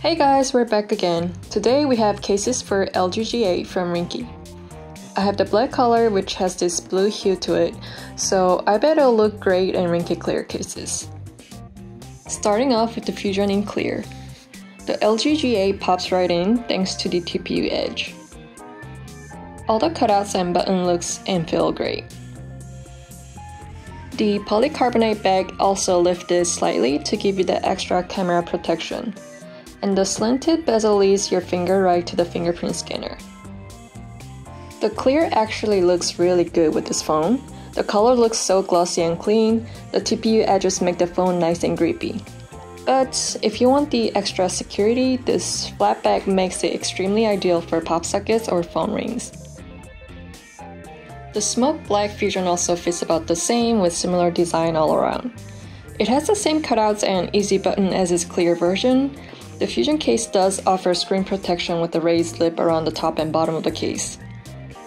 Hey guys, we're back again. Today we have cases for LG G8 from Ringke. I have the black color which has this blue hue to it, so I bet it'll look great in Ringke clear cases. Starting off with the Fusion in clear. The LG G8 pops right in thanks to the TPU edge. All the cutouts and button looks and feel great. The polycarbonate bag also lifted slightly to give you the extra camera protection. And the slanted bezel leads your finger right to the fingerprint scanner. The clear actually looks really good with this phone. The color looks so glossy and clean, the TPU edges make the phone nice and grippy. But if you want the extra security, this flat bag makes it extremely ideal for pop sockets or phone rings. The smoke black Fusion also fits about the same with similar design all around. It has the same cutouts and easy button as its clear version. The Fusion case does offer screen protection with a raised lip around the top and bottom of the case.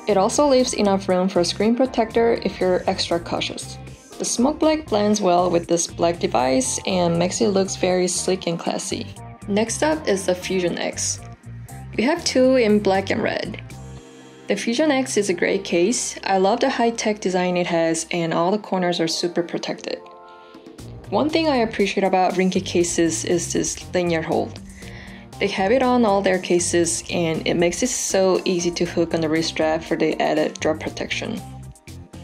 It also leaves enough room for a screen protector if you're extra cautious. The smoke black blends well with this black device and makes it look very sleek and classy. Next up is the Fusion X. We have two in black and red. The Fusion X is a great case. I love the high-tech design it has and all the corners are super protected. One thing I appreciate about Ringke cases is this lanyard hold. They have it on all their cases and it makes it so easy to hook on the wrist strap for the added drop protection.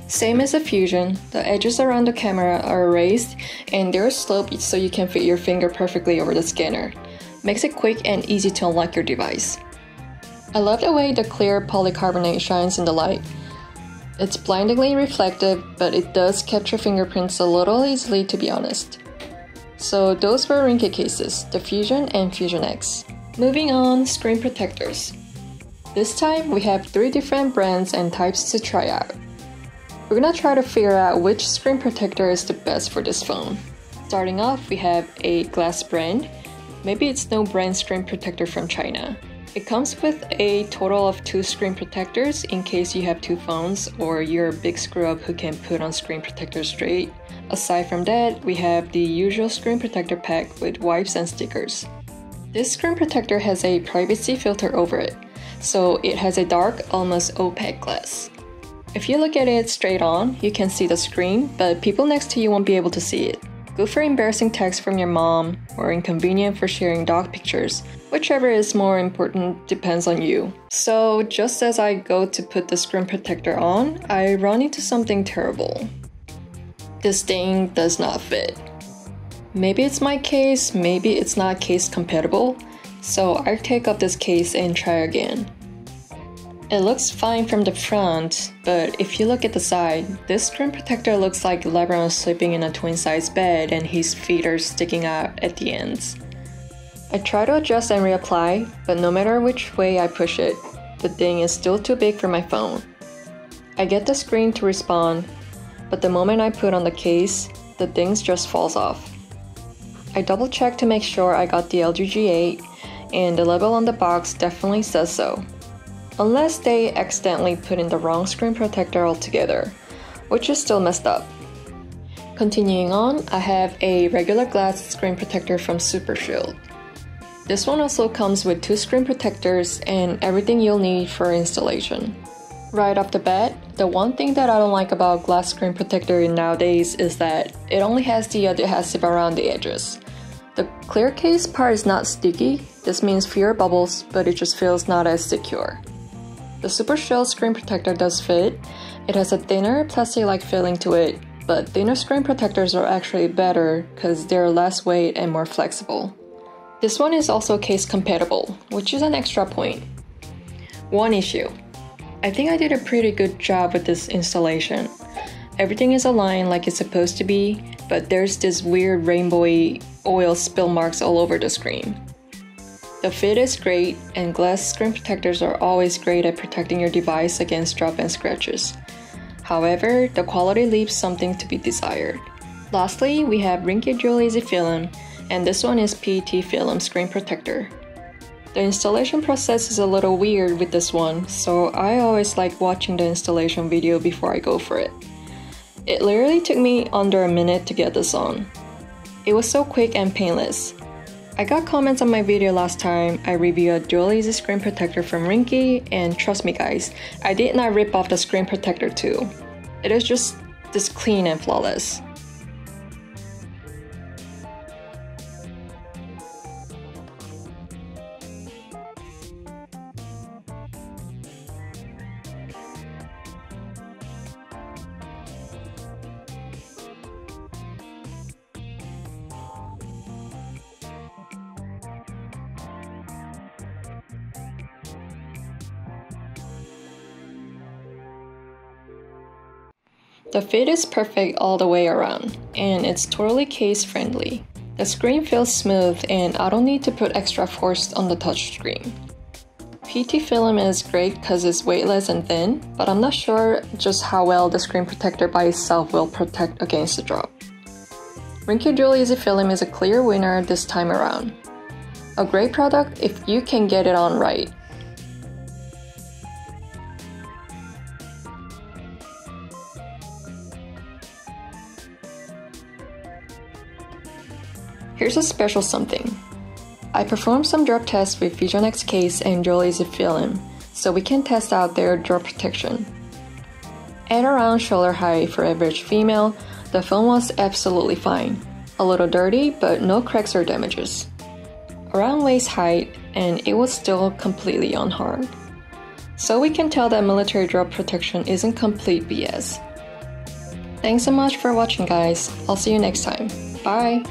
Same as the Fusion, the edges around the camera are raised and they're sloped so you can fit your finger perfectly over the scanner. Makes it quick and easy to unlock your device. I love the way the clear polycarbonate shines in the light. It's blindingly reflective, but it does capture fingerprints a little easily, to be honest. So those were Ringke cases, the Fusion and Fusion X. Moving on, screen protectors. This time we have 3 different brands and types to try out. We're gonna try to figure out which screen protector is the best for this phone. Starting off, we have a glass brand. Maybe it's no brand screen protector from China. It comes with a total of 2 screen protectors in case you have 2 phones or you're a big screw-up who can put on screen protectors straight. Aside from that, we have the usual screen protector pack with wipes and stickers. This screen protector has a privacy filter over it, so it has a dark, almost opaque glass. If you look at it straight on, you can see the screen, but people next to you won't be able to see it. Good for embarrassing texts from your mom, or inconvenient for sharing dog pictures. Whichever is more important depends on you. So just as I go to put the screen protector on, I run into something terrible. This thing does not fit. Maybe it's my case, maybe it's not case compatible, so I take off this case and try again. It looks fine from the front, but if you look at the side, this screen protector looks like LeBron sleeping in a twin-size bed and his feet are sticking out at the ends. I try to adjust and reapply, but no matter which way I push it, the thing is still too big for my phone. I get the screen to respond, but the moment I put on the case, the thing just falls off. I double check to make sure I got the LG G8, and the label on the box definitely says so. Unless they accidentally put in the wrong screen protector altogether, which is still messed up. Continuing on, I have a regular glass screen protector from Super Shield. This one also comes with 2 screen protectors and everything you'll need for installation. Right off the bat, the one thing that I don't like about glass screen protector nowadays is that it only has the adhesive around the edges. The clear case part is not sticky, this means fewer bubbles, but it just feels not as secure. The Super Shield screen protector does fit. It has a thinner plastic-like feeling to it, but thinner screen protectors are actually better because they're less weight and more flexible. This one is also case compatible, which is an extra point. One issue. I think I did a pretty good job with this installation. Everything is aligned like it's supposed to be, but there's this weird rainbowy oil spill marks all over the screen. The fit is great, and glass screen protectors are always great at protecting your device against drop and scratches. However, the quality leaves something to be desired. Lastly, we have Ringke Dual Easy Film, and this one is PET film screen protector. The installation process is a little weird with this one, so I always like watching the installation video before I go for it. It literally took me under a minute to get this on. It was so quick and painless. I got comments on my video last time I reviewed a dual easy screen protector from Ringke, and trust me guys, I did not rip off the screen protector too. It is just this clean and flawless. The fit is perfect all the way around, and it's totally case friendly. The screen feels smooth and I don't need to put extra force on the touchscreen. PT film is great because it's weightless and thin, but I'm not sure just how well the screen protector by itself will protect against the drop. Ringke Dual Easy Film is a clear winner this time around. A great product if you can get it on right. Here's a special something. I performed some drop tests with Vision X case and Dual Easy Film, so we can test out their drop protection. At around shoulder height for average female, the film was absolutely fine. A little dirty, but no cracks or damages. Around waist height, and it was still completely unharmed. So we can tell that military drop protection isn't complete BS. Thanks so much for watching guys, I'll see you next time. Bye!